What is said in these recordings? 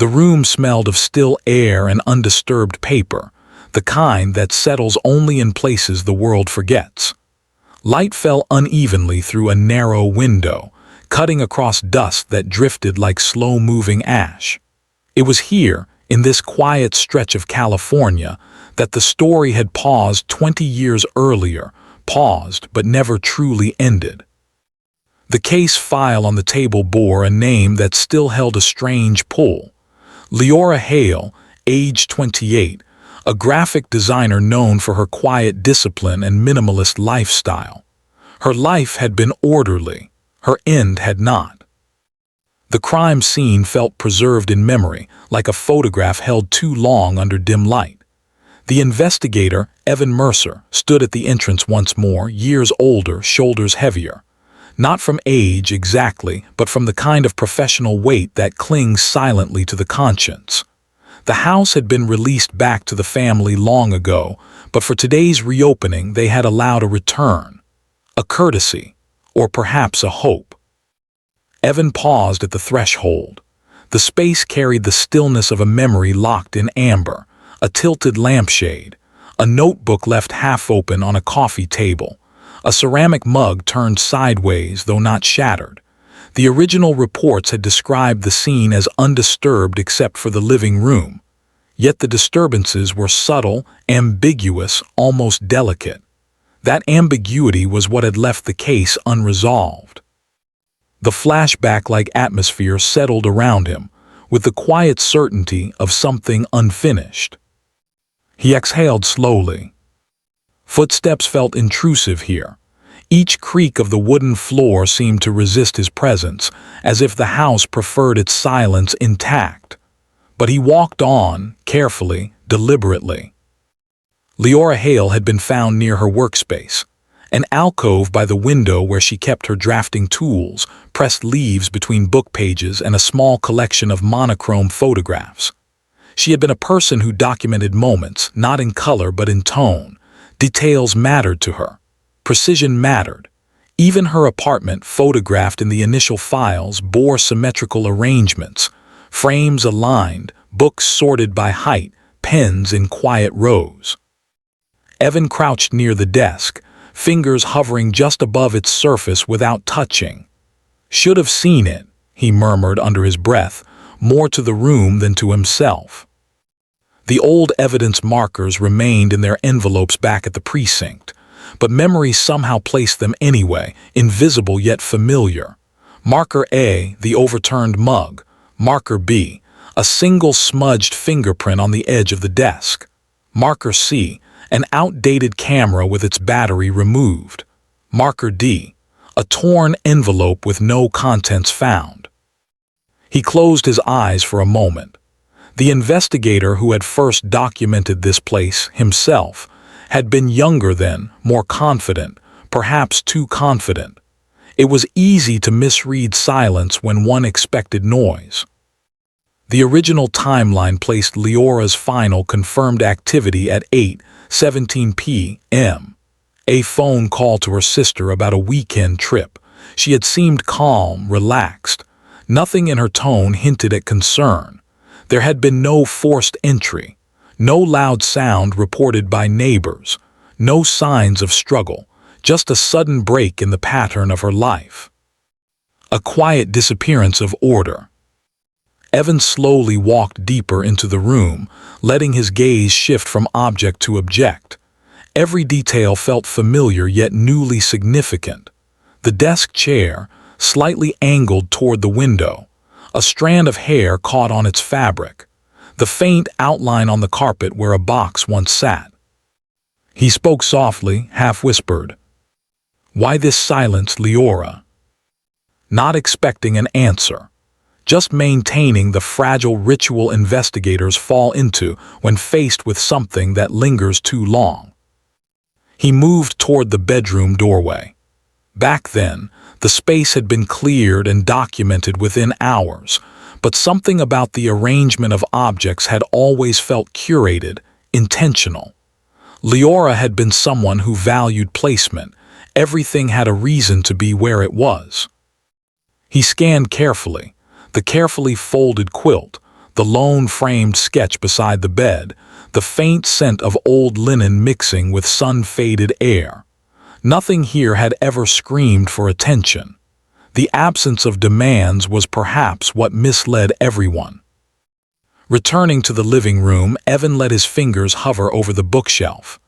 The room smelled of still air and undisturbed paper, the kind that settles only in places the world forgets. Light fell unevenly through a narrow window, cutting across dust that drifted like slow-moving ash. It was here, in this quiet stretch of California, that the story had paused 20 years earlier, paused but never truly ended. The case file on the table bore a name that still held a strange pull. Liora Hale, age 28, a graphic designer known for her quiet discipline and minimalist lifestyle. Her life had been orderly, her end had not. The crime scene felt preserved in memory, like a photograph held too long under dim light. The investigator, Evan Mercer, stood at the entrance once more, years older, shoulders heavier. Not from age exactly, but from the kind of professional weight that clings silently to the conscience. The house had been released back to the family long ago, but for today's reopening they had allowed a return, a courtesy, or perhaps a hope. Evan paused at the threshold. The space carried the stillness of a memory locked in amber, a tilted lampshade, a notebook left half open on a coffee table, a ceramic mug turned sideways though not shattered. The original reports had described the scene as undisturbed except for the living room, yet the disturbances were subtle, ambiguous, almost delicate. That ambiguity was what had left the case unresolved. The flashback-like atmosphere settled around him, with the quiet certainty of something unfinished. He exhaled slowly. Footsteps felt intrusive here. Each creak of the wooden floor seemed to resist his presence, as if the house preferred its silence intact. But he walked on, carefully, deliberately. Liora Hale had been found near her workspace, an alcove by the window where she kept her drafting tools, pressed leaves between book pages, and a small collection of monochrome photographs. She had been a person who documented moments, not in color but in tone. Details mattered to her. Precision mattered. Even her apartment, photographed in the initial files, bore symmetrical arrangements, frames aligned, books sorted by height, pens in quiet rows. Evan crouched near the desk, fingers hovering just above its surface without touching. "Should have seen it," he murmured under his breath, more to the room than to himself. The old evidence markers remained in their envelopes back at the precinct, but memory somehow placed them anyway, invisible yet familiar. Marker A, the overturned mug. Marker B, a single smudged fingerprint on the edge of the desk. Marker C, an outdated camera with its battery removed. Marker D, a torn envelope with no contents found. He closed his eyes for a moment. The investigator who had first documented this place, himself, had been younger then, more confident, perhaps too confident. It was easy to misread silence when one expected noise. The original timeline placed Liora's final confirmed activity at 8:17 p.m. A phone call to her sister about a weekend trip. She had seemed calm, relaxed. Nothing in her tone hinted at concern. There had been no forced entry, no loud sound reported by neighbors, no signs of struggle, just a sudden break in the pattern of her life. A quiet disappearance of order. Evan slowly walked deeper into the room, letting his gaze shift from object to object. Every detail felt familiar yet newly significant. The desk chair, slightly angled toward the window, a strand of hair caught on its fabric, the faint outline on the carpet where a box once sat. He spoke softly, half-whispered. "Why this silence, Liora?" Not expecting an answer, just maintaining the fragile ritual investigators fall into when faced with something that lingers too long. He moved toward the bedroom doorway. Back then, the space had been cleared and documented within hours, but something about the arrangement of objects had always felt curated, intentional. Liora had been someone who valued placement. Everything had a reason to be where it was. He scanned carefully, the carefully folded quilt, the lone framed sketch beside the bed, the faint scent of old linen mixing with sun-faded air. Nothing here had ever screamed for attention. The absence of demands was perhaps what misled everyone. Returning to the living room, Evan let his fingers hover over the bookshelf.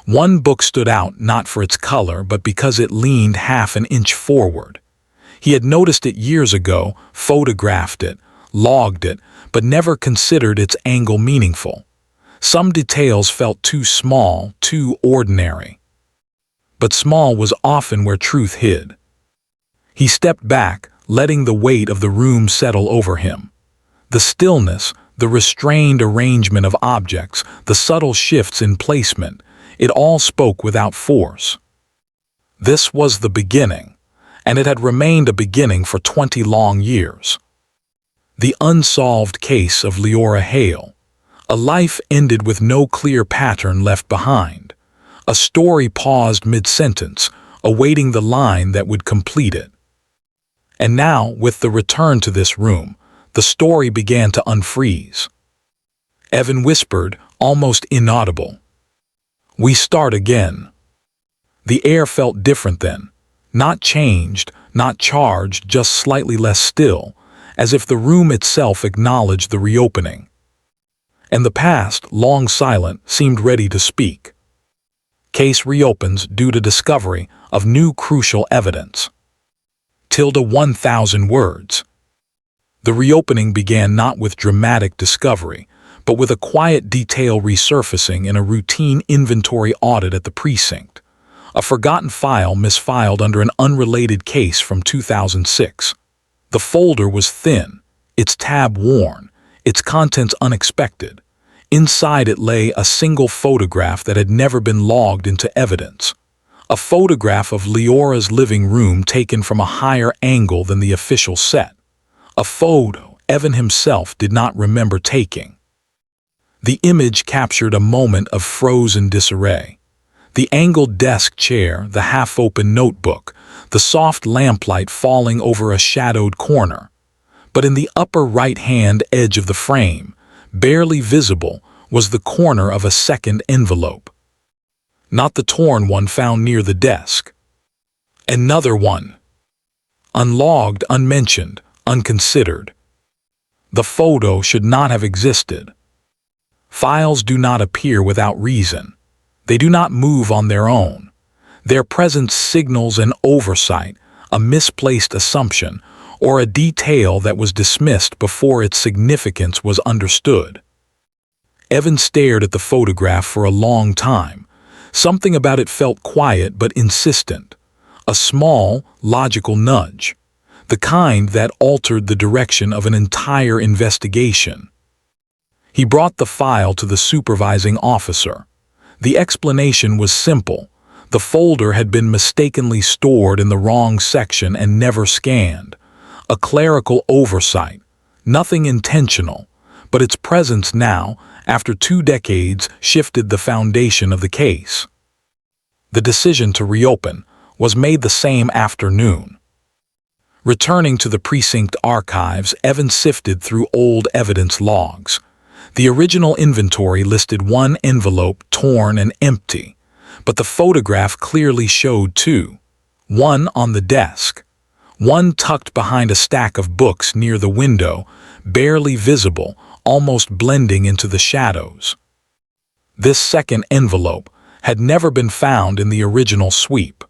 One book stood out not for its color, but because it leaned half an inch forward. He had noticed it years ago, photographed it, logged it, but never considered its angle meaningful. Some details felt too small, too ordinary. But small was often where truth hid. He stepped back, letting the weight of the room settle over him. The stillness, the restrained arrangement of objects, the subtle shifts in placement, it all spoke without force. This was the beginning, and it had remained a beginning for 20 long years. The unsolved case of Liora Hale. A life ended with no clear pattern left behind. A story paused mid-sentence, awaiting the line that would complete it. And now, with the return to this room, the story began to unfreeze. Evan whispered, almost inaudible, "We start again." The air felt different then. Not changed, not charged, just slightly less still, as if the room itself acknowledged the reopening. And the past, long silent, seemed ready to speak. Case reopens due to discovery of new crucial evidence. 1,000 words. The reopening began not with dramatic discovery, but with a quiet detail resurfacing in a routine inventory audit at the precinct. A forgotten file misfiled under an unrelated case from 2006. The folder was thin, its tab worn, its contents unexpected. Inside it lay a single photograph that had never been logged into evidence. A photograph of Liora's living room taken from a higher angle than the official set. A photo Evan himself did not remember taking. The image captured a moment of frozen disarray. The angled desk chair, the half-open notebook, the soft lamplight falling over a shadowed corner. But in the upper right-hand edge of the frame, barely visible, was the corner of a second envelope. Not the torn one found near the desk. Another one. Unlogged, unmentioned, unconsidered. The photo should not have existed. Files do not appear without reason. They do not move on their own. Their presence signals an oversight, a misplaced assumption, or a detail that was dismissed before its significance was understood. Evan stared at the photograph for a long time. Something about it felt quiet but insistent. A small, logical nudge. The kind that altered the direction of an entire investigation. He brought the file to the supervising officer. The explanation was simple. The folder had been mistakenly stored in the wrong section and never scanned. A clerical oversight. Nothing intentional, but its presence now, after 2 decades, shifted the foundation of the case. The decision to reopen was made the same afternoon. Returning to the precinct archives, Evan sifted through old evidence logs. The original inventory listed 1 envelope torn and empty, but the photograph clearly showed 2. 1 on the desk. 1 tucked behind a stack of books near the window, barely visible, almost blending into the shadows. This second envelope had never been found in the original sweep.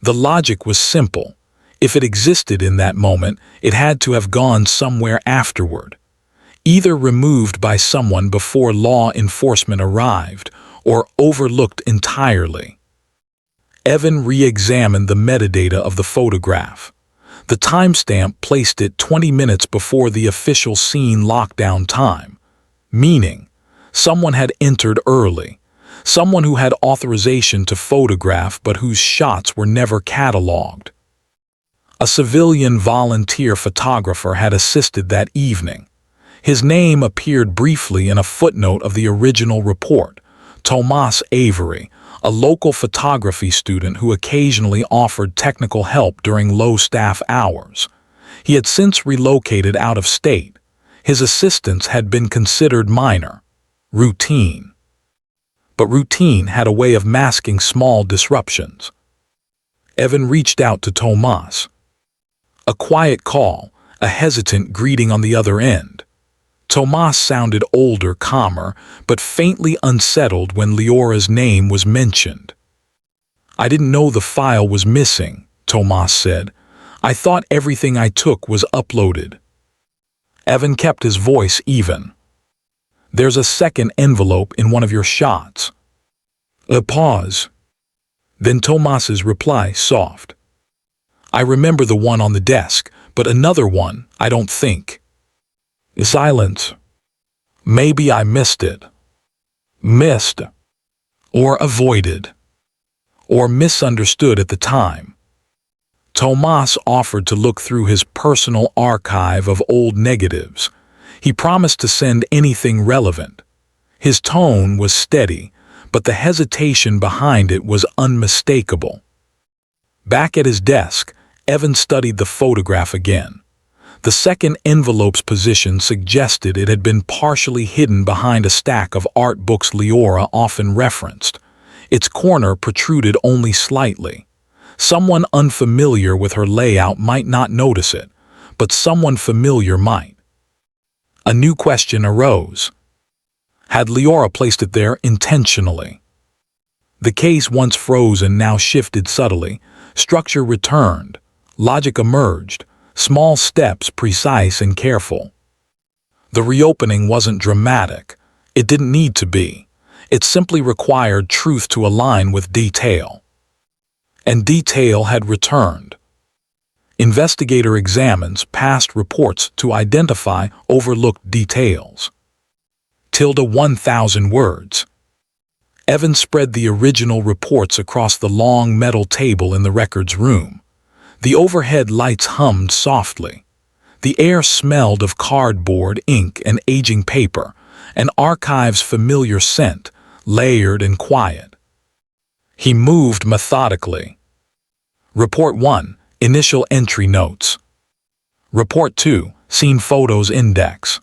The logic was simple. If it existed in that moment, it had to have gone somewhere afterward. Either removed by someone before law enforcement arrived, or overlooked entirely. Evan re-examined the metadata of the photograph. The timestamp placed it 20 minutes before the official scene lockdown time, meaning someone had entered early, someone who had authorization to photograph but whose shots were never catalogued. A civilian volunteer photographer had assisted that evening. His name appeared briefly in a footnote of the original report. Tomas Avery, a local photography student who occasionally offered technical help during low staff hours. He had since relocated out of state. His assistance had been considered minor, routine. But routine had a way of masking small disruptions. Evan reached out to Tomas. A quiet call, a hesitant greeting on the other end. Tomas sounded older, calmer, but faintly unsettled when Liora's name was mentioned. "I didn't know the file was missing," Tomas said. "I thought everything I took was uploaded." Evan kept his voice even. "There's a second envelope in one of your shots." A pause. Then Tomas's reply, soft. "I remember the one on the desk, but another one, I don't think." Silence. "Maybe I missed it." Missed. Or avoided. Or misunderstood at the time. Tomas offered to look through his personal archive of old negatives. He promised to send anything relevant. His tone was steady, but the hesitation behind it was unmistakable. Back at his desk, Evan studied the photograph again. The second envelope's position suggested it had been partially hidden behind a stack of art books Liora often referenced. Its corner protruded only slightly. Someone unfamiliar with her layout might not notice it, but someone familiar might. A new question arose. Had Liora placed it there intentionally? The case, once frozen, now shifted subtly. Structure returned. Logic emerged. Small steps, precise and careful. The reopening wasn't dramatic. It didn't need to be. It simply required truth to align with detail. And detail had returned. Investigator examines past reports to identify overlooked details. 1,000 words. Evan spread the original reports across the long metal table in the records room. The overhead lights hummed softly. The air smelled of cardboard, ink, and aging paper, an archive's familiar scent, layered and quiet. He moved methodically. Report 1, Initial Entry Notes. Report 2, Scene Photos Index.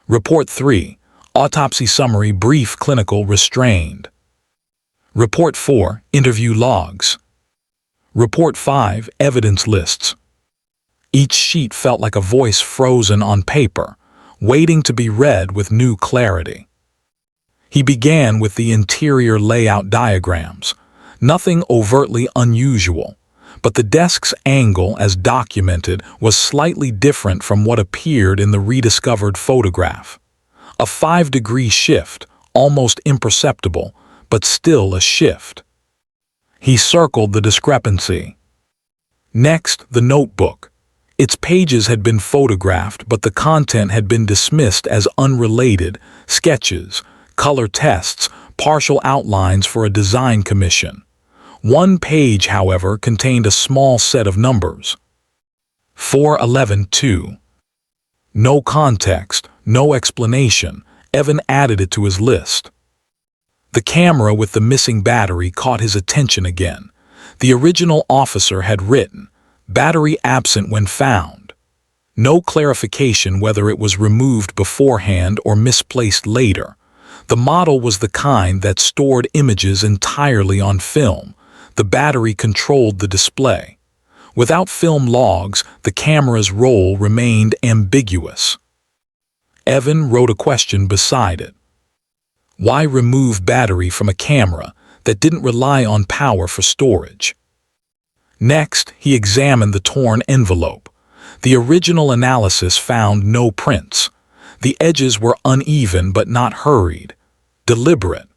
Report 3, Autopsy Summary Brief Clinical Restrained. Report 4, Interview Logs. Report 5, Evidence Lists. Each sheet felt like a voice frozen on paper, waiting to be read with new clarity. He began with the interior layout diagrams. Nothing overtly unusual, but the desk's angle, as documented, was slightly different from what appeared in the rediscovered photograph. A 5-degree shift, almost imperceptible, but still a shift. He circled the discrepancy. Next, the notebook. Its pages had been photographed, but the content had been dismissed as unrelated: sketches, color tests, partial outlines for a design commission. One page, however, contained a small set of numbers. 411-2. No context, no explanation. Evan added it to his list. The camera with the missing battery caught his attention again. The original officer had written, "Battery absent when found." No clarification whether it was removed beforehand or misplaced later. The model was the kind that stored images entirely on film. The battery controlled the display. Without film logs, the camera's role remained ambiguous. Evan wrote a question beside it. Why remove battery from a camera that didn't rely on power for storage? Next, he examined the torn envelope. The original analysis found no prints. The edges were uneven but not hurried, deliberate,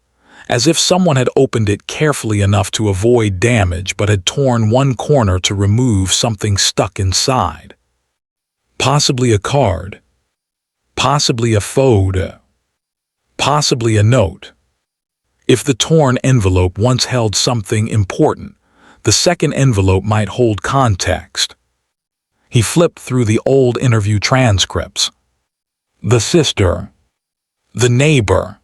as if someone had opened it carefully enough to avoid damage but had torn one corner to remove something stuck inside. Possibly a card. Possibly a photo. Possibly a note. If the torn envelope once held something important, the second envelope might hold context. He flipped through the old interview transcripts. The sister. The neighbor.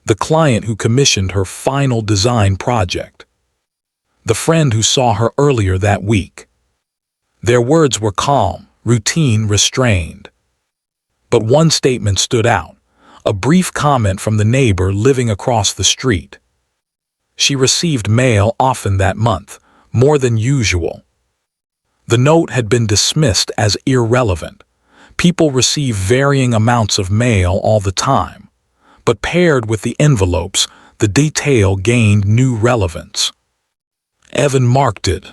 The client who commissioned her final design project. The friend who saw her earlier that week. Their words were calm, routine, restrained. But one statement stood out, a brief comment from the neighbor living across the street. She received mail often that month, more than usual. The note had been dismissed as irrelevant. People receive varying amounts of mail all the time. But paired with the envelopes, the detail gained new relevance. Evan marked it.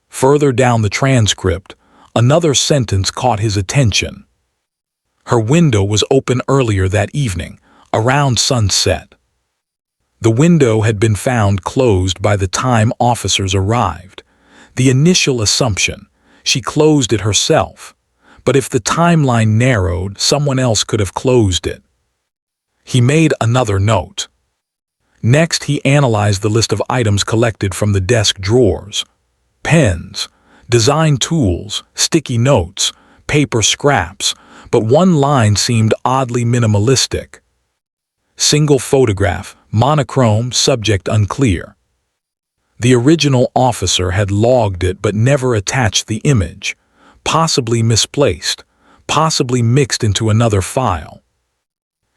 Further down the transcript, another sentence caught his attention. Her window was open earlier that evening, around sunset. The window had been found closed by the time officers arrived. The initial assumption, she closed it herself. But if the timeline narrowed, someone else could have closed it. He made another note. Next, he analyzed the list of items collected from the desk drawers. Pens, design tools, sticky notes, paper scraps, but one line seemed oddly minimalistic. Single photograph, monochrome, subject unclear. The original officer had logged it but never attached the image, possibly misplaced, possibly mixed into another file.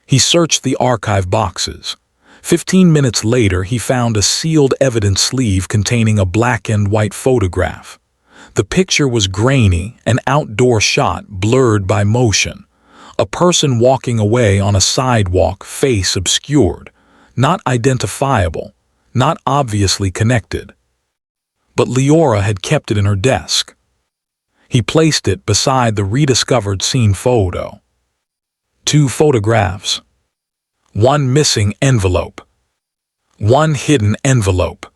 He searched the archive boxes. 15 minutes later, he found a sealed evidence sleeve containing a black and white photograph. The picture was grainy, an outdoor shot blurred by motion. A person walking away on a sidewalk, face obscured, not identifiable, not obviously connected. But Liora had kept it in her desk. He placed it beside the rediscovered scene photo. 2 photographs. 1 missing envelope. 1 hidden envelope.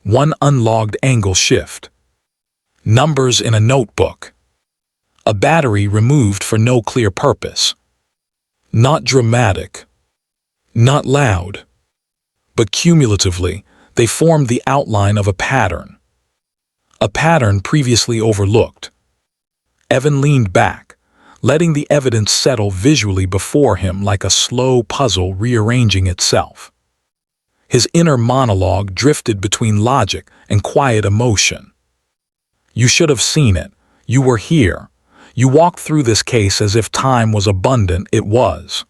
1 unlogged angle shift. Numbers in a notebook. A battery removed for no clear purpose. Not dramatic. Not loud. But cumulatively, they formed the outline of a pattern. A pattern previously overlooked. Evan leaned back, letting the evidence settle visually before him like a slow puzzle rearranging itself. His inner monologue drifted between logic and quiet emotion. You should have seen it. You were here. You walked through this case as if time was abundant. It was.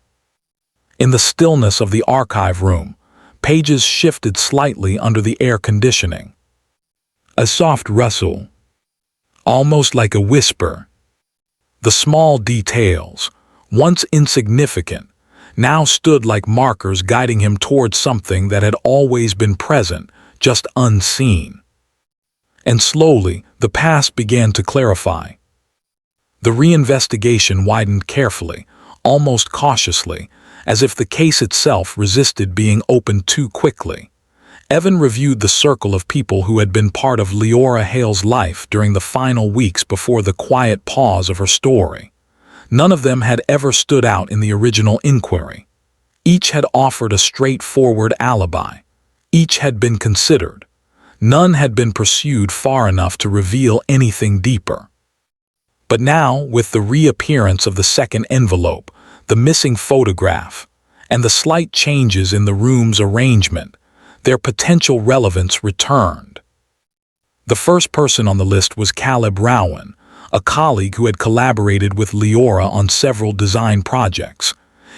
In the stillness of the archive room, pages shifted slightly under the air conditioning. A soft rustle, almost like a whisper. The small details, once insignificant, now stood like markers guiding him towards something that had always been present, just unseen. And slowly, the past began to clarify. The reinvestigation widened carefully, almost cautiously, as if the case itself resisted being opened too quickly. Evan reviewed the circle of people who had been part of Liora Hale's life during the final weeks before the quiet pause of her story. None of them had ever stood out in the original inquiry. Each had offered a straightforward alibi. Each had been considered. None had been pursued far enough to reveal anything deeper. But now, with the reappearance of the second envelope, the missing photograph, and the slight changes in the room's arrangement, their potential relevance returned. The first person on the list was Caleb Rowan, a colleague who had collaborated with Liora on several design projects.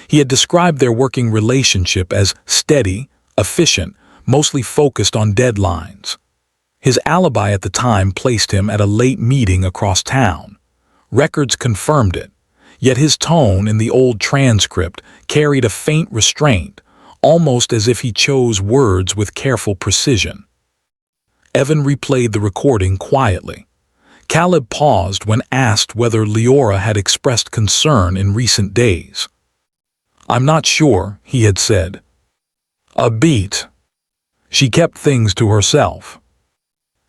He had described their working relationship as steady, efficient, mostly focused on deadlines. His alibi at the time placed him at a late meeting across town. Records confirmed it, yet his tone in the old transcript carried a faint restraint, almost as if he chose words with careful precision. Evan replayed the recording quietly. Caleb paused when asked whether Liora had expressed concern in recent days. "I'm not sure," he had said. "A beat. She kept things to herself."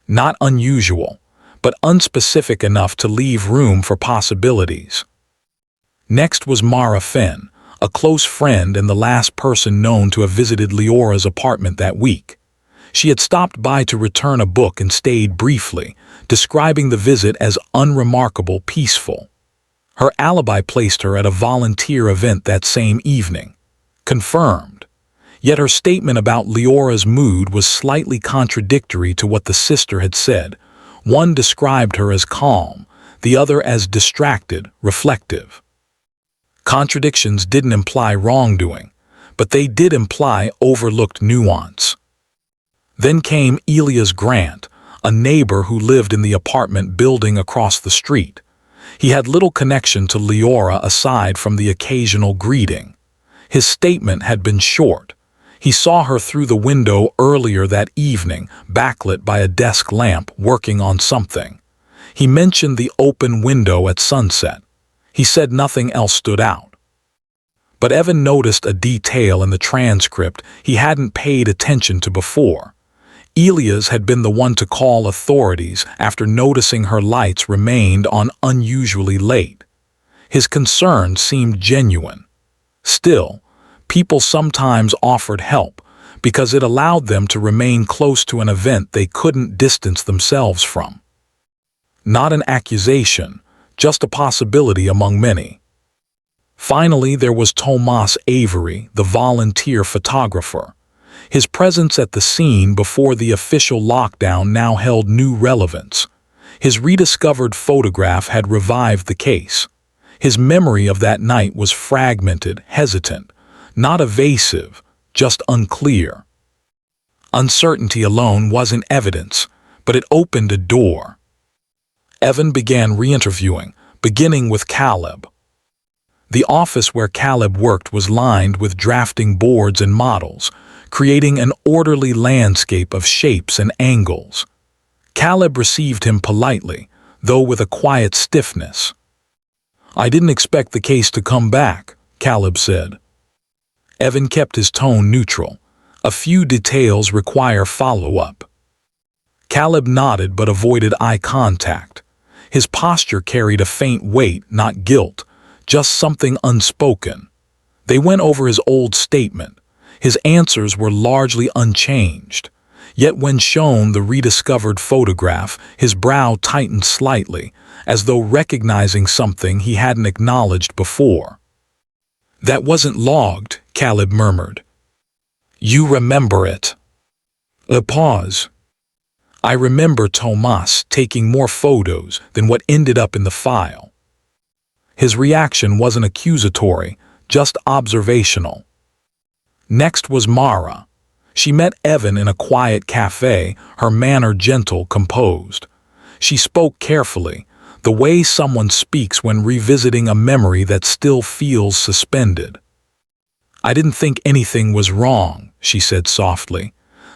Not unusual, but unspecific enough to leave room for possibilities. Next was Mara Fenn, a close friend and the last person known to have visited Liora's apartment that week. She had stopped by to return a book and stayed briefly, describing the visit as unremarkable, peaceful. Her alibi placed her at a volunteer event that same evening. Confirmed. Yet her statement about Liora's mood was slightly contradictory to what the sister had said. One described her as calm, the other as distracted, reflective. Contradictions didn't imply wrongdoing, but they did imply overlooked nuance. Then came Elias Grant, a neighbor who lived in the apartment building across the street. He had little connection to Liora aside from the occasional greeting. His statement had been short. He saw her through the window earlier that evening, backlit by a desk lamp, working on something. He mentioned the open window at sunset. He said nothing else stood out. But Evan noticed a detail in the transcript he hadn't paid attention to before. Elias had been the one to call authorities after noticing her lights remained on unusually late. His concern seemed genuine. Still, people sometimes offered help because it allowed them to remain close to an event they couldn't distance themselves from. Not an accusation, just a possibility among many. Finally, there was Tomas Avery, the volunteer photographer. His presence at the scene before the official lockdown now held new relevance. His rediscovered photograph had revived the case. His memory of that night was fragmented, hesitant, not evasive, just unclear. Uncertainty alone wasn't evidence, but it opened a door. Evan began re-interviewing, beginning with Caleb. The office where Caleb worked was lined with drafting boards and models, creating an orderly landscape of shapes and angles. Caleb received him politely, though with a quiet stiffness. "I didn't expect the case to come back," Caleb said. Evan kept his tone neutral. "A few details require follow-up." Caleb nodded but avoided eye contact. His posture carried a faint weight, not guilt, just something unspoken. They went over his old statement. His answers were largely unchanged. Yet when shown the rediscovered photograph, his brow tightened slightly, as though recognizing something he hadn't acknowledged before. "That wasn't logged," Caleb murmured. "You remember it." A pause. "I remember Tomas taking more photos than what ended up in the file." His reaction wasn't accusatory, just observational. Next was Mara. She met Evan in a quiet cafe, her manner gentle, composed. She spoke carefully, the way someone speaks when revisiting a memory that still feels suspended. "I didn't think anything was wrong," she said softly.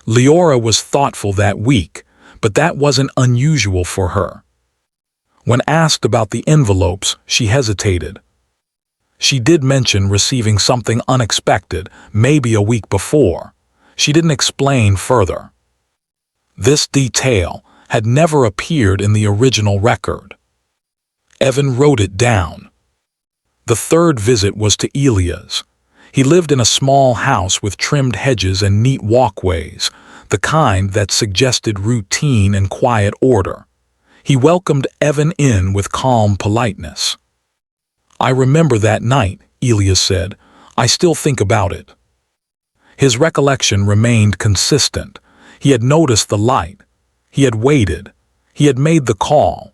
Liora was thoughtful that week, but that wasn't unusual for her. When asked about the envelopes, she hesitated. She did mention receiving something unexpected, maybe a week before. She didn't explain further. This detail had never appeared in the original record. Evan wrote it down. The third visit was to Elias. He lived in a small house with trimmed hedges and neat walkways, the kind that suggested routine and quiet order. He welcomed Evan in with calm politeness. "I remember that night," Elias said. "I still think about it." His recollection remained consistent. He had noticed the light. He had waited. He had made the call.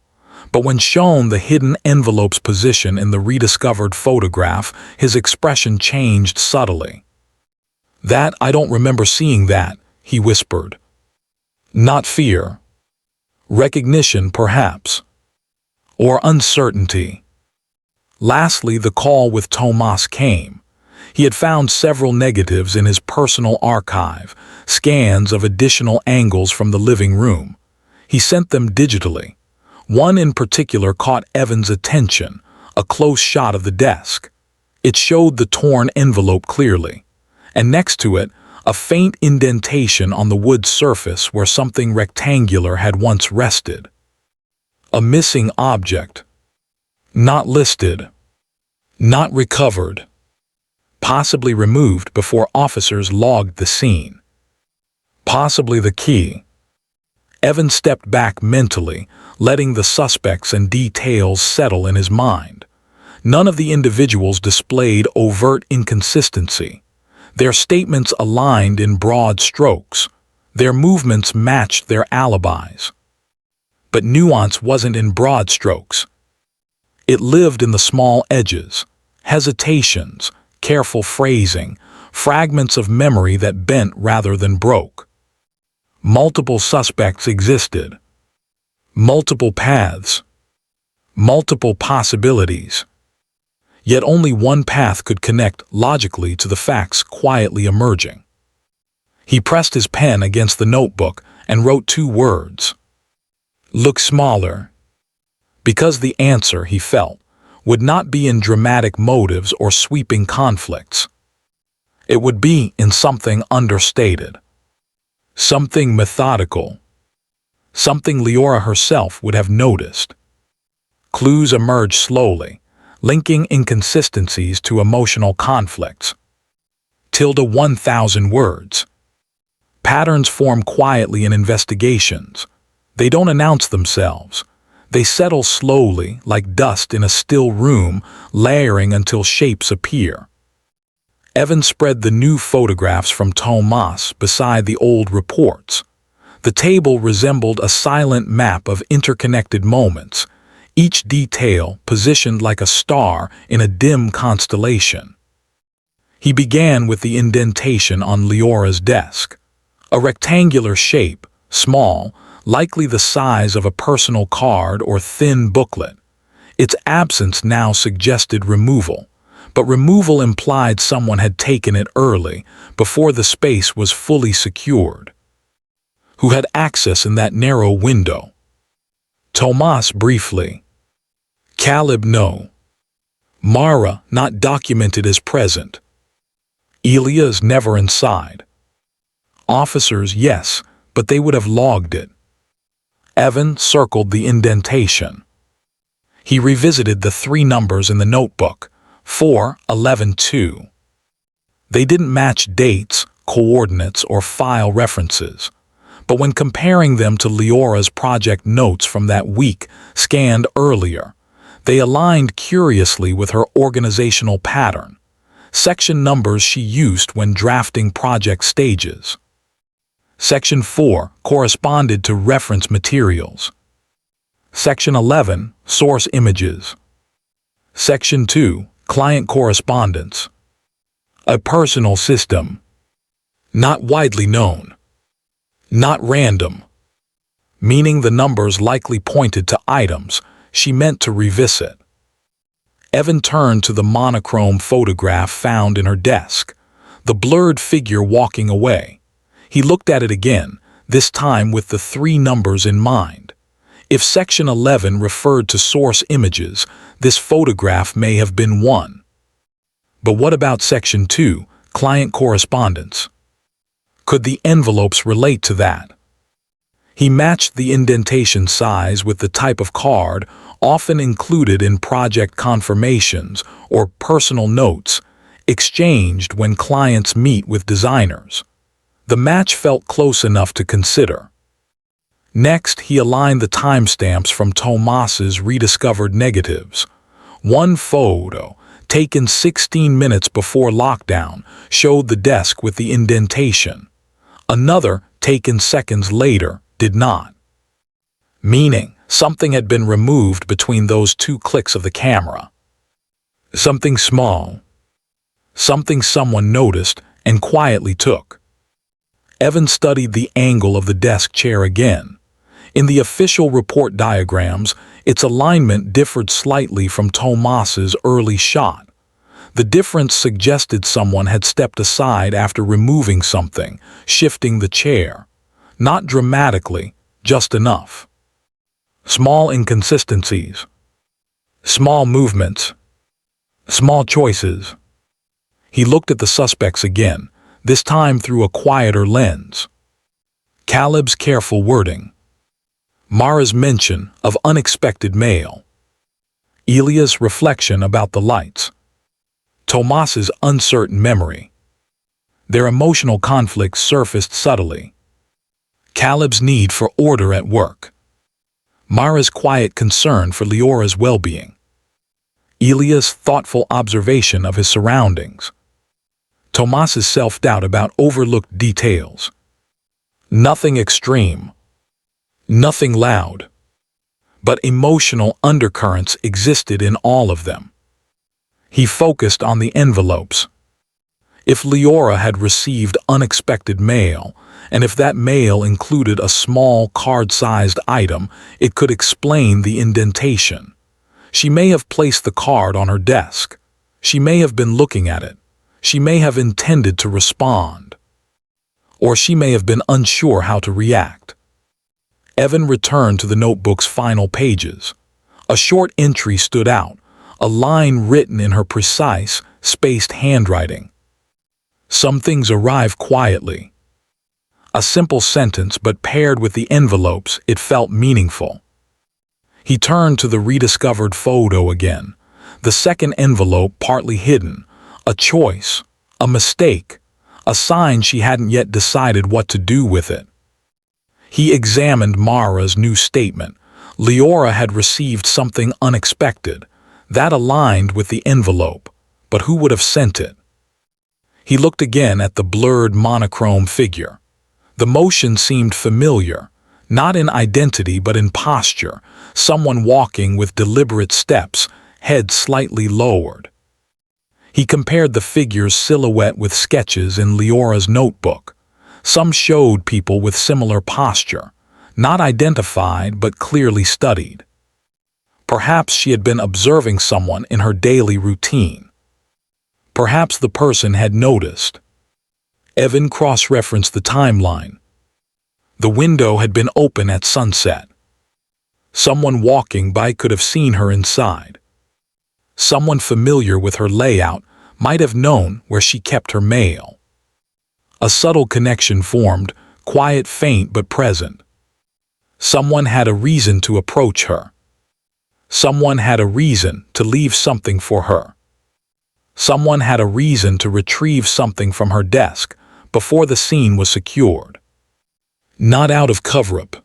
But when shown the hidden envelope's position in the rediscovered photograph, his expression changed subtly. I don't remember seeing that," he whispered. "Not fear. Recognition, perhaps. Or uncertainty." Lastly, the call with Tomas came. He had found several negatives in his personal archive, scans of additional angles from the living room. He sent them digitally. One in particular caught Evan's attention, a close shot of the desk. It showed the torn envelope clearly, and next to it, a faint indentation on the wood surface where something rectangular had once rested. A missing object. Not listed. Not recovered. Possibly removed before officers logged the scene. Possibly the key. Evan stepped back mentally, letting the suspects and details settle in his mind. None of the individuals displayed overt inconsistency. Their statements aligned in broad strokes. Their movements matched their alibis. But nuance wasn't in broad strokes. It lived in the small edges. hesitations, careful phrasing, fragments of memory that bent rather than broke. Multiple suspects existed. Multiple paths. Multiple possibilities. Yet only one path could connect logically to the facts quietly emerging. He pressed his pen against the notebook and wrote 2 words. Look smaller. Because the answer, he felt, would not be in dramatic motives or sweeping conflicts. It would be in something understated. Something methodical. Something Liora herself would have noticed. Clues emerged slowly, linking inconsistencies to emotional conflicts. 1,000 words. Patterns form quietly in investigations. They don't announce themselves. They settle slowly, like dust in a still room, layering until shapes appear. Evan spread the new photographs from Tomas beside the old reports. The table resembled a silent map of interconnected moments, each detail positioned like a star in a dim constellation. He began with the indentation on Liora's desk. A rectangular shape, small, likely the size of a personal card or thin booklet. Its absence now suggested removal, but removal implied someone had taken it early, before the space was fully secured. Who had access in that narrow window? Tomas briefly. Caleb no. Mara not documented as present. Elias never inside. Officers, yes, but they would have logged it. Evan circled the indentation. He revisited the 3 numbers in the notebook, 4, 11, 2. They didn't match dates, coordinates, or file references, but when comparing them to Liora's project notes from that week scanned earlier, they aligned curiously with her organizational pattern, section numbers she used when drafting project stages. Section 4 corresponded to reference materials. Section 11, source images. Section 2, client correspondence. A personal system. Not widely known. Not random. Meaning the numbers likely pointed to items she meant to revisit. Evan turned to the monochrome photograph found in her desk, the blurred figure walking away. He looked at it again, this time with the 3 numbers in mind. If Section 11 referred to source images, this photograph may have been one. But what about Section 2, client correspondence? Could the envelopes relate to that? He matched the indentation size with the type of card often included in project confirmations or personal notes, exchanged when clients meet with designers. The match felt close enough to consider. Next, he aligned the timestamps from Tomas's rediscovered negatives. One photo, taken 16 minutes before lockdown, showed the desk with the indentation. Another, taken seconds later, did not. Meaning, something had been removed between those 2 clicks of the camera. Something small. Something someone noticed and quietly took. Evan studied the angle of the desk chair again. In the official report diagrams, its alignment differed slightly from Tomas's early shot. The difference suggested someone had stepped aside after removing something, shifting the chair. Not dramatically, just enough. Small inconsistencies. Small movements. Small choices. He looked at the suspects again, this time through a quieter lens. Caleb's careful wording. Mara's mention of unexpected mail. Elia's reflection about the lights. Tomas's uncertain memory. Their emotional conflicts surfaced subtly. Caleb's need for order at work. Mara's quiet concern for Liora's well-being. Elia's thoughtful observation of his surroundings. Tomas's self-doubt about overlooked details. Nothing extreme. Nothing loud. But emotional undercurrents existed in all of them. He focused on the envelopes. If Liora had received unexpected mail, and if that mail included a small card-sized item, it could explain the indentation. She may have placed the card on her desk. She may have been looking at it. She may have intended to respond. Or she may have been unsure how to react. Evan returned to the notebook's final pages. A short entry stood out, a line written in her precise, spaced handwriting. Some things arrive quietly. A simple sentence, but paired with the envelopes, it felt meaningful. He turned to the rediscovered photo again, the second envelope partly hidden, a choice, a mistake, a sign she hadn't yet decided what to do with it. He examined Mara's new statement. Liora had received something unexpected. That aligned with the envelope, but who would have sent it? He looked again at the blurred monochrome figure. The motion seemed familiar, not in identity but in posture, someone walking with deliberate steps, head slightly lowered. He compared the figure's silhouette with sketches in Liora's notebook. Some showed people with similar posture, not identified but clearly studied. Perhaps she had been observing someone in her daily routine. Perhaps the person had noticed. Evan cross-referenced the timeline. The window had been open at sunset. Someone walking by could have seen her inside. Someone familiar with her layout might have known where she kept her mail. A subtle connection formed, quiet, faint but present. Someone had a reason to approach her. Someone had a reason to leave something for her. Someone had a reason to retrieve something from her desk before the scene was secured. Not out of cover-up,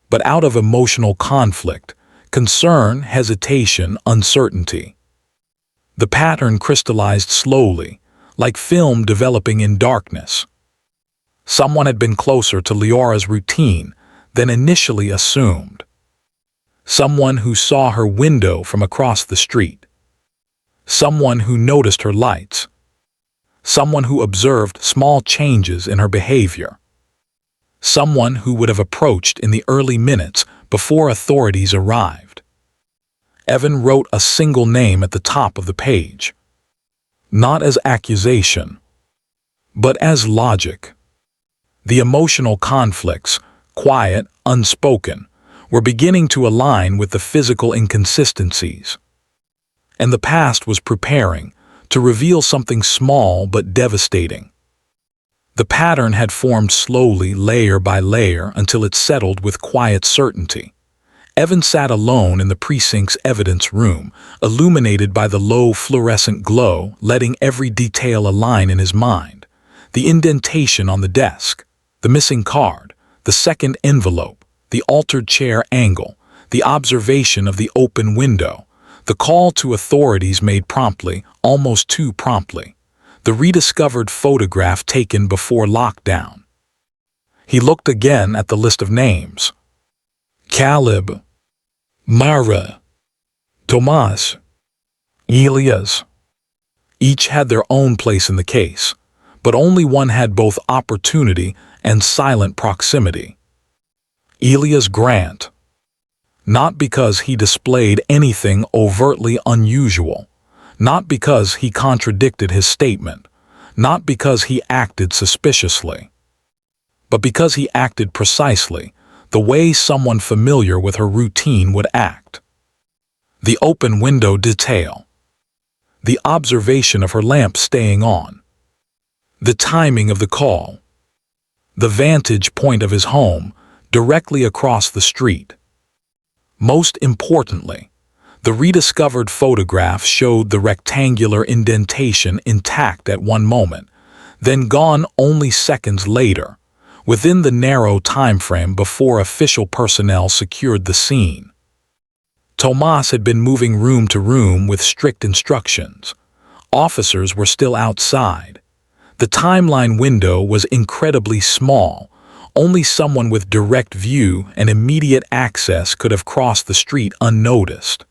but out of emotional conflict, concern, hesitation, uncertainty. The pattern crystallized slowly, like film developing in darkness. Someone had been closer to Liora's routine than initially assumed. Someone who saw her window from across the street. Someone who noticed her lights. Someone who observed small changes in her behavior. Someone who would have approached in the early minutes before authorities arrived. Evan wrote a single name at the top of the page. Not as accusation, but as logic. The emotional conflicts, quiet, unspoken, were beginning to align with the physical inconsistencies. And the past was preparing to reveal something small but devastating. The pattern had formed slowly, layer by layer, until it settled with quiet certainty. Evan sat alone in the precinct's evidence room, illuminated by the low fluorescent glow, letting every detail align in his mind. The indentation on the desk, the missing card, the second envelope, the altered chair angle, the observation of the open window, the call to authorities made promptly, almost too promptly, the rediscovered photograph taken before lockdown. He looked again at the list of names. Caleb, Mara, Tomas, Elias. Each had their own place in the case, but only one had both opportunity and silent proximity. Elias Grant. Not because he displayed anything overtly unusual, not because he contradicted his statement, not because he acted suspiciously, but because he acted precisely the way someone familiar with her routine would act. The open window detail, the observation of her lamp staying on, the timing of the call, the vantage point of his home directly across the street. Most importantly, the rediscovered photograph showed the rectangular indentation intact at one moment, then gone only seconds later, within the narrow time frame before official personnel secured the scene. Tomas had been moving room to room with strict instructions. Officers were still outside. The timeline window was incredibly small. Only someone with direct view and immediate access could have crossed the street unnoticed.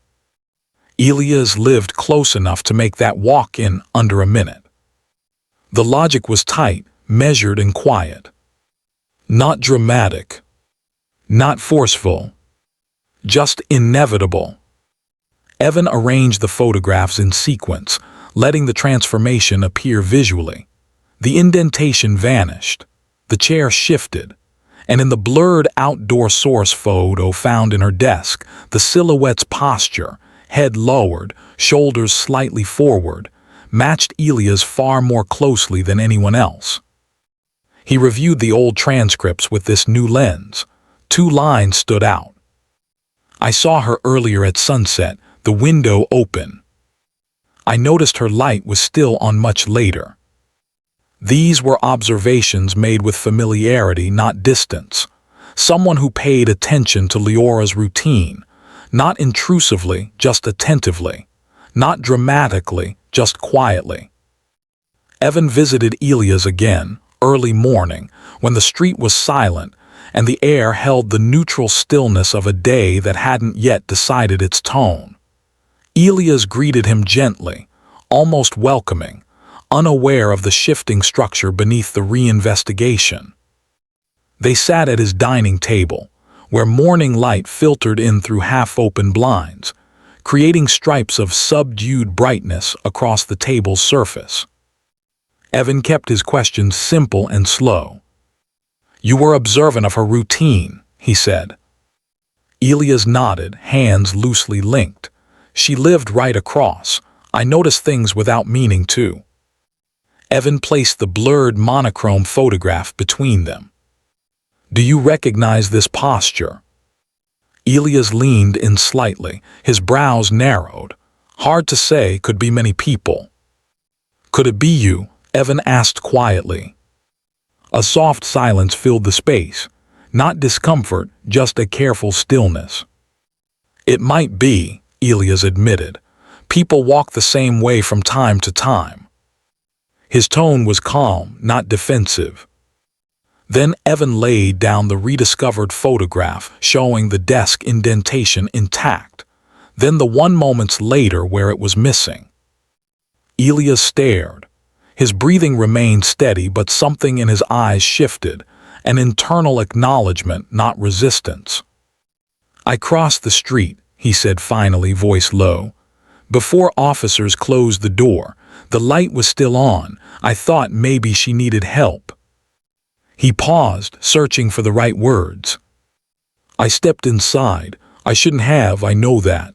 Elias lived close enough to make that walk in under a minute. The logic was tight, measured, and quiet. Not dramatic. Not forceful. Just inevitable. Evan arranged the photographs in sequence, letting the transformation appear visually. The indentation vanished. The chair shifted. And in the blurred outdoor source photo found in her desk, the silhouette's posture, head lowered, shoulders slightly forward, matched Elia's far more closely than anyone else. He reviewed the old transcripts with this new lens. 2 lines stood out. I saw her earlier at sunset, the window open. I noticed her light was still on much later. These were observations made with familiarity, not distance. Someone who paid attention to Liora's routine, not intrusively, just attentively, not dramatically, just quietly. Evan visited Elia's again, early morning, when the street was silent and the air held the neutral stillness of a day that hadn't yet decided its tone. Elias greeted him gently, almost welcoming, unaware of the shifting structure beneath the reinvestigation. They sat at his dining table, where morning light filtered in through half-open blinds, creating stripes of subdued brightness across the table's surface. Evan kept his questions simple and slow. "You were observant of her routine," he said. Elias nodded, hands loosely linked. "She lived right across. I noticed things without meaning to." Evan placed the blurred monochrome photograph between them. "Do you recognize this posture?" Elias leaned in slightly, his brows narrowed. "Hard to say, could be many people." "Could it be you?" Evan asked quietly. A soft silence filled the space, not discomfort, just a careful stillness. "It might be," Elias admitted. "People walk the same way from time to time." His tone was calm, not defensive. Then Evan laid down the rediscovered photograph, showing the desk indentation intact, then the one moments later where it was missing. Elias stared. His breathing remained steady, but something in his eyes shifted, an internal acknowledgement, not resistance. "I crossed the street," he said finally, voice low. "Before officers closed the door, the light was still on. I thought maybe she needed help." He paused, searching for the right words. "I stepped inside. I shouldn't have, I know that."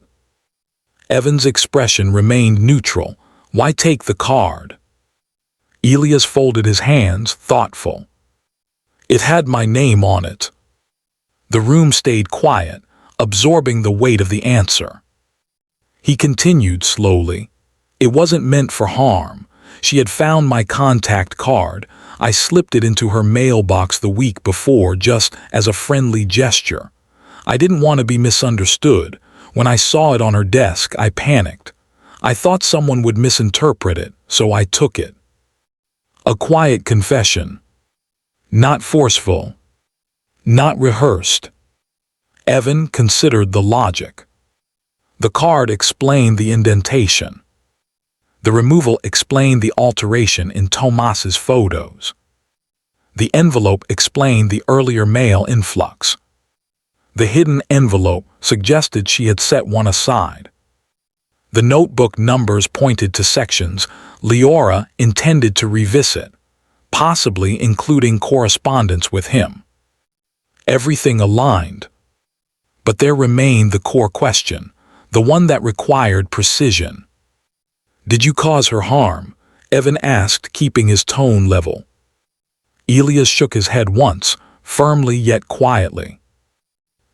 Evan's expression remained neutral. "Why take the card?" Elias folded his hands, thoughtful. "It had my name on it." The room stayed quiet, absorbing the weight of the answer. He continued slowly. "It wasn't meant for harm. She had found my contact card. I slipped it into her mailbox the week before just as a friendly gesture. I didn't want to be misunderstood. When I saw it on her desk, I panicked. I thought someone would misinterpret it, so I took it." A quiet confession. Not forceful. Not rehearsed. Evan considered the logic. The card explained the indentation. The removal explained the alteration in Tomas's photos. The envelope explained the earlier mail influx. The hidden envelope suggested she had set one aside. The notebook numbers pointed to sections Liora intended to revisit, possibly including correspondence with him. Everything aligned. But there remained the core question, the one that required precision. "Did you cause her harm?" Evan asked, keeping his tone level. Elias shook his head once, firmly yet quietly.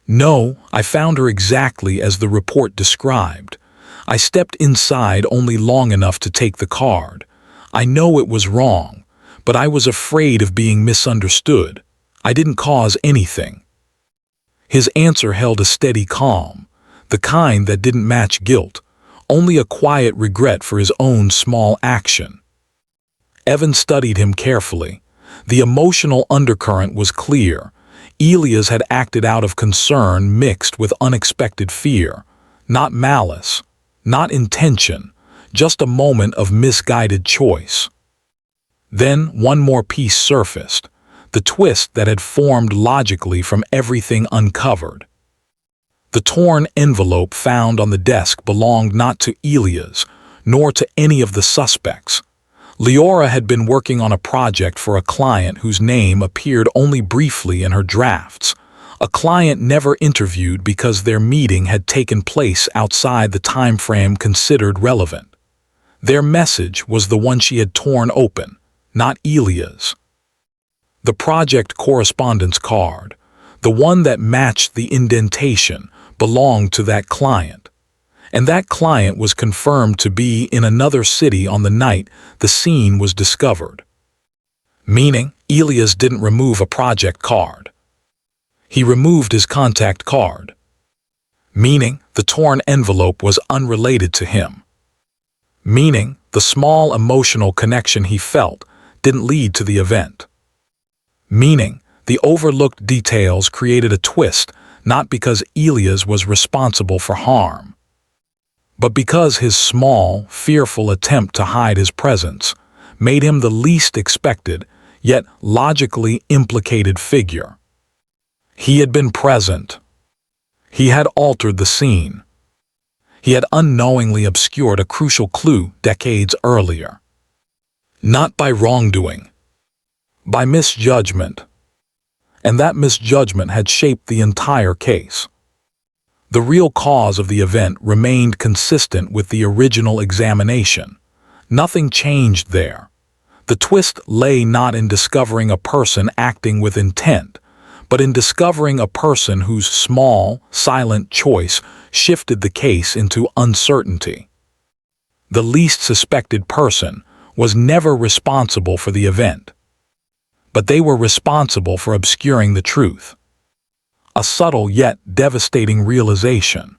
"No, I found her exactly as the report described. I stepped inside only long enough to take the card. I know it was wrong, but I was afraid of being misunderstood. I didn't cause anything." His answer held a steady calm, the kind that didn't match guilt, only a quiet regret for his own small action. Evan studied him carefully. The emotional undercurrent was clear. Elias had acted out of concern mixed with unexpected fear, not malice, not intention, just a moment of misguided choice. Then one more piece surfaced, the twist that had formed logically from everything uncovered. The torn envelope found on the desk belonged not to Elias, nor to any of the suspects. Liora had been working on a project for a client whose name appeared only briefly in her drafts, a client never interviewed because their meeting had taken place outside the time frame considered relevant. Their message was the one she had torn open, not Elias. The project correspondence card, the one that matched the indentation, belonged to that client. And that client was confirmed to be in another city on the night the scene was discovered. Meaning, Elias didn't remove a project card. He removed his contact card. Meaning, the torn envelope was unrelated to him. Meaning, the small emotional connection he felt didn't lead to the event. Meaning, the overlooked details created a twist not because Elias was responsible for harm, but because his small, fearful attempt to hide his presence made him the least expected, yet logically implicated figure. He had been present. He had altered the scene. He had unknowingly obscured a crucial clue decades earlier. Not by wrongdoing, by misjudgment. And that misjudgment had shaped the entire case. The real cause of the event remained consistent with the original examination. Nothing changed there. The twist lay not in discovering a person acting with intent, but in discovering a person whose small, silent choice shifted the case into uncertainty. The least suspected person was never responsible for the event, but they were responsible for obscuring the truth. A subtle yet devastating realization.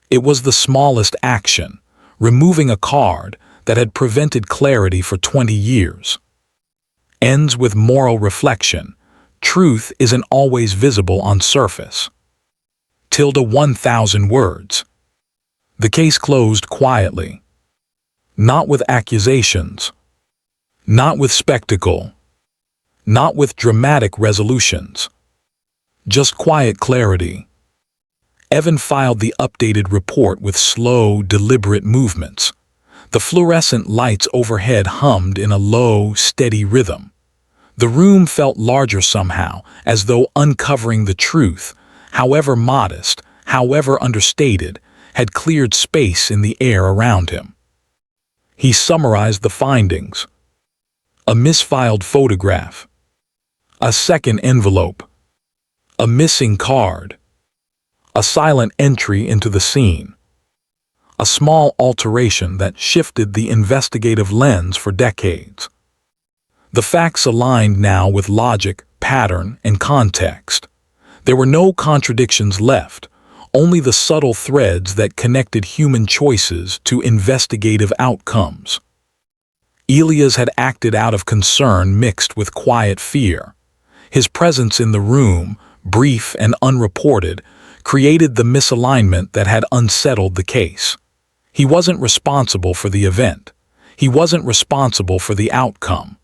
It was the smallest action, removing a card that had prevented clarity for 20 years. Ends with moral reflection. Truth isn't always visible on surface. 1,000 words. The case closed quietly. Not with accusations. Not with spectacle. Not with dramatic resolutions. Just quiet clarity. Evan filed the updated report with slow, deliberate movements. The fluorescent lights overhead hummed in a low, steady rhythm. The room felt larger somehow, as though uncovering the truth, however modest, however understated, had cleared space in the air around him. He summarized the findings. A misfiled photograph. A second envelope. A missing card. A silent entry into the scene. A small alteration that shifted the investigative lens for decades. The facts aligned now with logic, pattern, and context. There were no contradictions left, only the subtle threads that connected human choices to investigative outcomes. Elias had acted out of concern mixed with quiet fear. His presence in the room, brief and unreported, created the misalignment that had unsettled the case. He wasn't responsible for the event. He wasn't responsible for the outcome.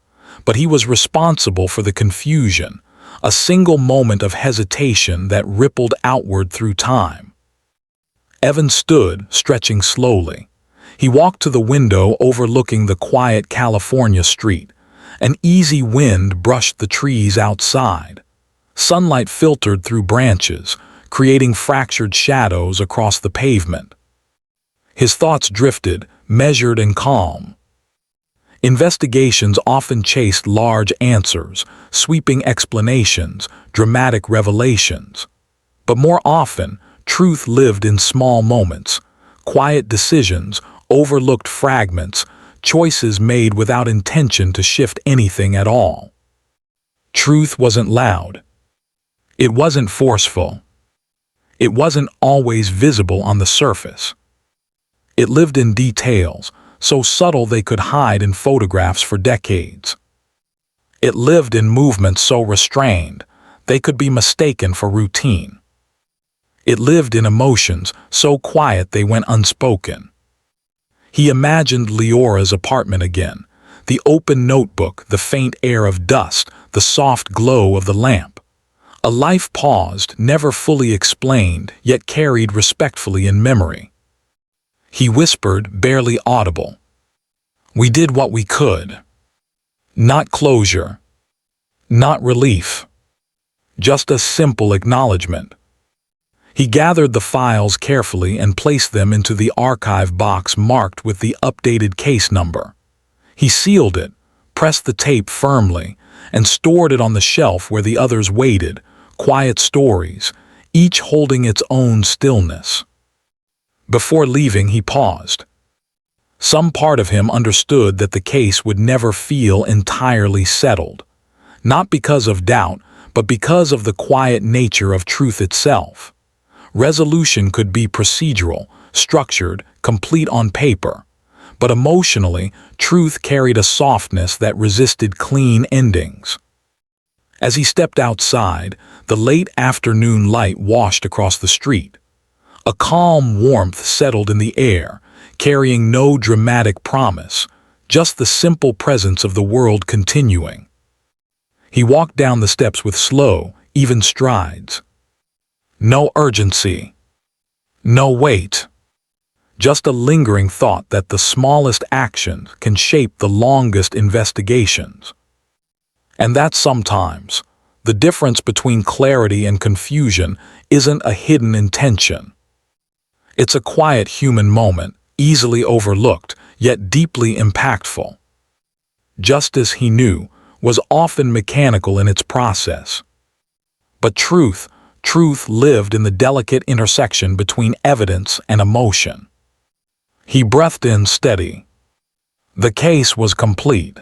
But he was responsible for the confusion, a single moment of hesitation that rippled outward through time. Evan stood, stretching slowly. He walked to the window overlooking the quiet California street. An easy wind brushed the trees outside. Sunlight filtered through branches, creating fractured shadows across the pavement. His thoughts drifted, measured and calm. Investigations often chased large answers, sweeping explanations, dramatic revelations. But more often, truth lived in small moments, quiet decisions, overlooked fragments, choices made without intention to shift anything at all. Truth wasn't loud. It wasn't forceful. It wasn't always visible on the surface. It lived in details, so subtle they could hide in photographs for decades. It lived in movements so restrained, they could be mistaken for routine. It lived in emotions so quiet they went unspoken. He imagined Leora's apartment again, the open notebook, the faint air of dust, the soft glow of the lamp. A life paused, never fully explained, yet carried respectfully in memory. He whispered, barely audible, "We did what we could. Not closure, not relief, just a simple acknowledgement." He gathered the files carefully and placed them into the archive box marked with the updated case number. He sealed it, pressed the tape firmly, and stored it on the shelf where the others waited, quiet stories, each holding its own stillness. Before leaving, he paused. Some part of him understood that the case would never feel entirely settled, not because of doubt, but because of the quiet nature of truth itself. Resolution could be procedural, structured, complete on paper, but emotionally, truth carried a softness that resisted clean endings. As he stepped outside, the late afternoon light washed across the street. A calm warmth settled in the air, carrying no dramatic promise, just the simple presence of the world continuing. He walked down the steps with slow, even strides. No urgency, no weight, just a lingering thought that the smallest action can shape the longest investigations. And that sometimes, the difference between clarity and confusion isn't a hidden intention. It's a quiet human moment, easily overlooked, yet deeply impactful. Justice, he knew, was often mechanical in its process. But truth lived in the delicate intersection between evidence and emotion. He breathed in steady. The case was complete.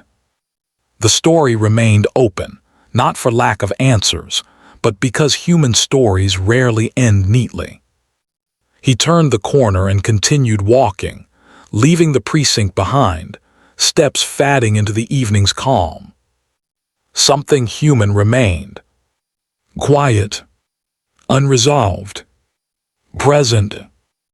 The story remained open, not for lack of answers, but because human stories rarely end neatly. He turned the corner and continued walking, leaving the precinct behind, steps fading into the evening's calm. Something human remained. Quiet, unresolved, present.